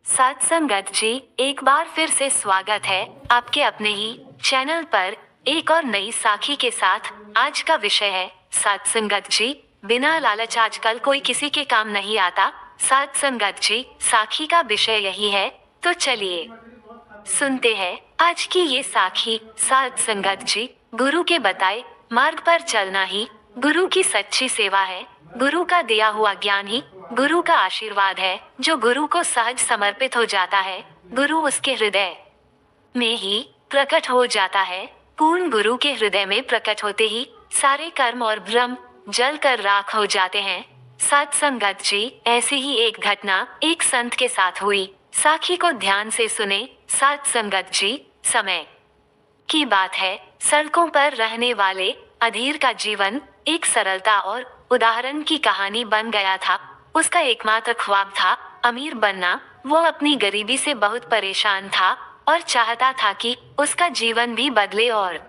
साथ संगत जी, एक बार फिर से स्वागत है आपके अपने ही चैनल पर एक और नई साखी के साथ। आज का विषय है साथ संगत जी, बिना लालच आजकल कोई किसी के काम नहीं आता। साथ संगत जी, साखी का विषय यही है, तो चलिए सुनते हैं आज की ये साखी। साथ संगत जी, गुरु के बताए मार्ग पर चलना ही गुरु की सच्ची सेवा है। गुरु का दिया हुआ ज्ञान ही गुरु का आशीर्वाद है। जो गुरु को सहज समर्पित हो जाता है, गुरु उसके हृदय में ही प्रकट हो जाता है। पूर्ण गुरु के हृदय में प्रकट होते ही सारे कर्म और भ्रम जल कर राख हो जाते हैं। साथ संगत जी, ऐसी ही एक घटना एक संत के साथ हुई। साखी को ध्यान से सुने। साथ संगत जी, समय की बात है। सड़कों पर रहने वाले अधीर का जीवन एक सरलता और उदाहरण की कहानी बन गया था। उसका एकमात्र ख्वाब था अमीर बनना। वो अपनी गरीबी से बहुत परेशान था और चाहता था कि उसका जीवन भी बदले और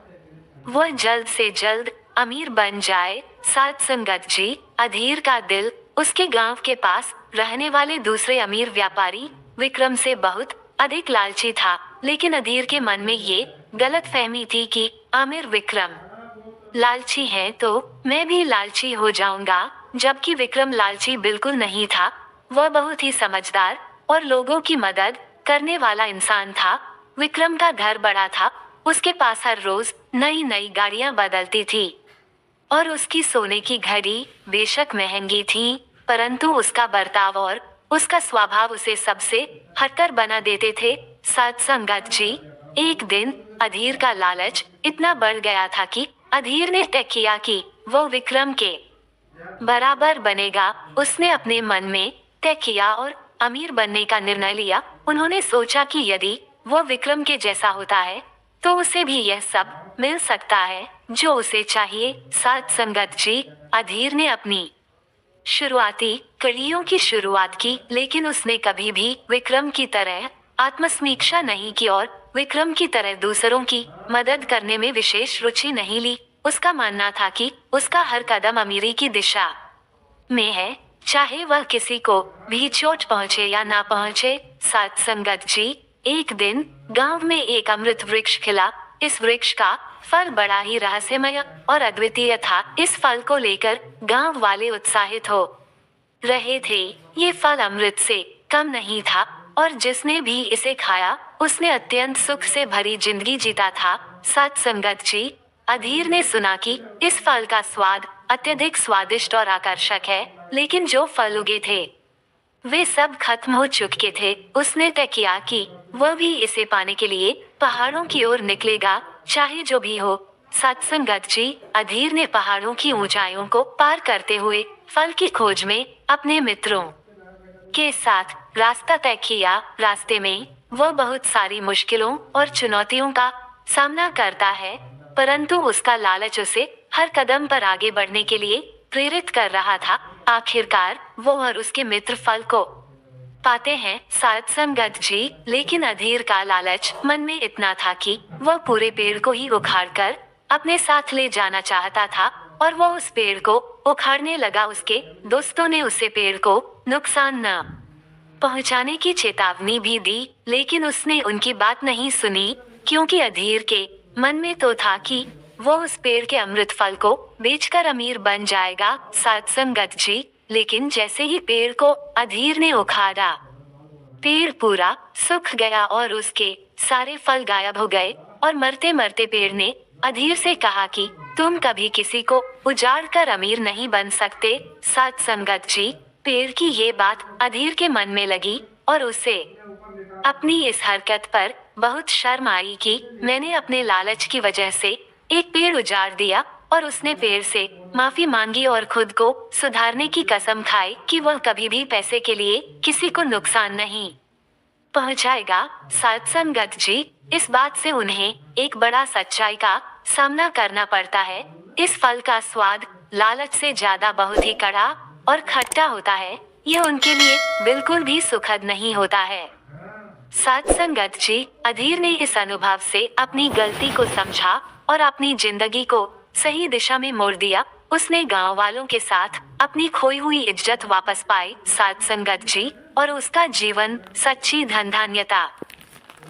वह जल्द से जल्द अमीर बन जाए। साथ संगत जी, अधीर का दिल उसके गांव के पास रहने वाले दूसरे अमीर व्यापारी विक्रम से बहुत अधिक लालची था। लेकिन अधीर के मन में ये गलत फहमी थी कि आमिर विक्रम लालची है तो मैं भी लालची हो जाऊंगा, जबकि विक्रम लालची बिल्कुल नहीं था। वह बहुत ही समझदार और लोगों की मदद करने वाला इंसान था। विक्रम का घर बड़ा था, उसके पास हर रोज नई नई गाड़ियां बदलती थी और उसकी सोने की घड़ी बेशक महंगी थी, परंतु उसका बर्ताव और उसका स्वभाव उसे सबसे हटकर बना देते थे। साथ संगत जी, एक दिन अधीर का लालच इतना बढ़ गया था कि अधीर ने तय किया कि वो विक्रम के बराबर बनेगा। उसने अपने मन में तय किया और अमीर बनने का निर्णय लिया। उन्होंने सोचा कि यदि वो विक्रम के जैसा होता है तो उसे भी यह सब मिल सकता है जो उसे चाहिए। साथ संगत जी, अधीर ने अपनी शुरुआती कड़ियों की शुरुआत की, लेकिन उसने कभी भी विक्रम की तरह आत्मसमीक्षा नहीं की और विक्रम की तरह दूसरों की मदद करने में विशेष रुचि नहीं ली। उसका मानना था कि उसका हर कदम अमीरी की दिशा में है, चाहे वह किसी को भी चोट पहुंचे या ना पहुंचे। साथ संगत जी, एक दिन गांव में एक अमृत वृक्ष खिला। इस वृक्ष का फल बड़ा ही रहस्यमय और अद्वितीय था। इस फल को लेकर गांव वाले उत्साहित हो रहे थे। ये फल अमृत से कम नहीं था और जिसने भी इसे खाया उसने अत्यंत सुख से भरी जिंदगी जीता था। साथ संगत जी, अधीर ने सुना कि इस फल का स्वाद अत्यधिक स्वादिष्ट और आकर्षक है, लेकिन जो फल उगे थे वे सब खत्म हो चुके थे। उसने तय किया कि वह भी इसे पाने के लिए पहाड़ों की ओर निकलेगा, चाहे जो भी हो। साथ संगत जी, अधीर ने पहाड़ों की ऊंचाइयों को पार करते हुए फल की खोज में अपने मित्रों के साथ रास्ता तय किया। रास्ते में वह बहुत सारी मुश्किलों और चुनौतियों का सामना करता है, परंतु उसका लालच उसे हर कदम पर आगे बढ़ने के लिए प्रेरित कर रहा था। आखिरकार वो और उसके मित्र फल को पाते हैं। साथ संगत जी, लेकिन अधीर का लालच मन में इतना था कि वह पूरे पेड़ को ही उखाड़कर अपने साथ ले जाना चाहता था और वो उस पेड़ को उखाड़ने लगा। उसके दोस्तों ने उसे पेड़ को नुकसान न पहुंचाने की चेतावनी भी दी, लेकिन उसने उनकी बात नहीं सुनी, क्योंकि अधीर के मन में तो था कि वो उस पेड़ के अमृत फल को बेचकर अमीर बन जाएगा। साथ संगत जी, लेकिन जैसे ही पेड़ को अधीर ने उखाड़ा, पेड़ पूरा सूख गया और उसके सारे फल गायब हो गए और मरते मरते पेड़ ने अधीर से कहा कि तुम कभी किसी को उजाड़ कर अमीर नहीं बन सकते। साथ संगत जी, पेड़ की ये बात अधीर के मन में लगी और उसे अपनी इस हरकत पर बहुत शर्म आई कि मैंने अपने लालच की वजह से एक पेड़ उजाड़ दिया। और उसने पेड़ से माफी मांगी और खुद को सुधारने की कसम खाई कि वह कभी भी पैसे के लिए किसी को नुकसान नहीं पहुंचाएगा। साथ संगत जी, इस बात से उन्हें एक बड़ा सच्चाई का सामना करना पड़ता है। इस फल का स्वाद लालच से ज्यादा बहुत ही कड़ा और खट्टा होता है। यह उनके लिए बिल्कुल भी सुखद नहीं होता है। साथ संगत जी, अधीर ने इस अनुभव से अपनी गलती को समझा और अपनी जिंदगी को सही दिशा में मोड़ दिया। उसने गांव वालों के साथ अपनी खोई हुई इज्जत वापस पाई साध संगत जी, और उसका जीवन सच्ची धन्यता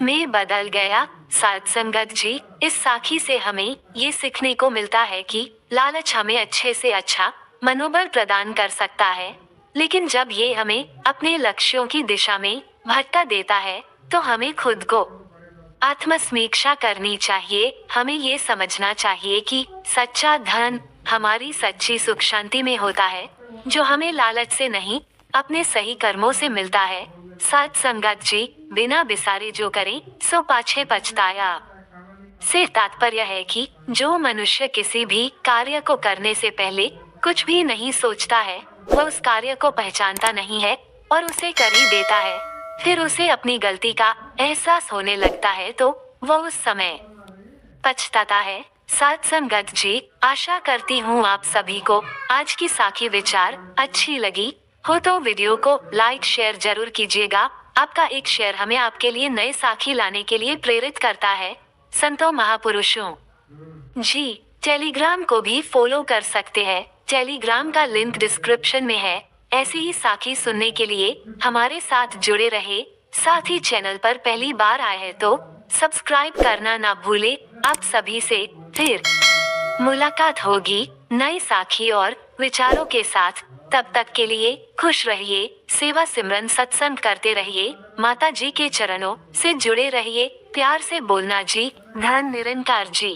में बदल गया। साध संगत जी, इस साखी से हमें ये सीखने को मिलता है कि लालच हमें अच्छे से अच्छा मनोबल प्रदान कर सकता है, लेकिन जब ये हमें अपने लक्ष्यों की दिशा में भटका देता है तो हमें खुद को आत्मसमीक्षा करनी चाहिए। हमें ये समझना चाहिए कि सच्चा धन हमारी सच्ची सुख शांति में होता है, जो हमें लालच से नहीं अपने सही कर्मों से मिलता है। साध संगत जी, बिना बिसारे जो करे सो पाछे पछताया से तात्पर्य है कि जो मनुष्य किसी भी कार्य को करने से पहले कुछ भी नहीं सोचता है, वह उस कार्य को पहचानता नहीं है और उसे कर ही देता है। फिर उसे अपनी गलती का एहसास होने लगता है तो वह उस समय पछताता है। साध संगत जी, आशा करती हूँ आप सभी को आज की साखी विचार अच्छी लगी हो तो वीडियो को लाइक शेयर जरूर कीजिएगा। आपका एक शेयर हमें आपके लिए नए साखी लाने के लिए प्रेरित करता है। संतों महापुरुषों जी, टेलीग्राम को भी फॉलो कर सकते हैं। टेलीग्राम का लिंक डिस्क्रिप्शन में है। ऐसी ही साखी सुनने के लिए हमारे साथ जुड़े रहे। साथ ही चैनल पर पहली बार आए हैं तो सब्सक्राइब करना ना भूले। आप सभी से फिर मुलाकात होगी नई साखी और विचारों के साथ। तब तक के लिए खुश रहिए, सेवा सिमरन सत्संग करते रहिए, माता जी के चरणों से जुड़े रहिए। प्यार से बोलना जी, धन निरंकार जी।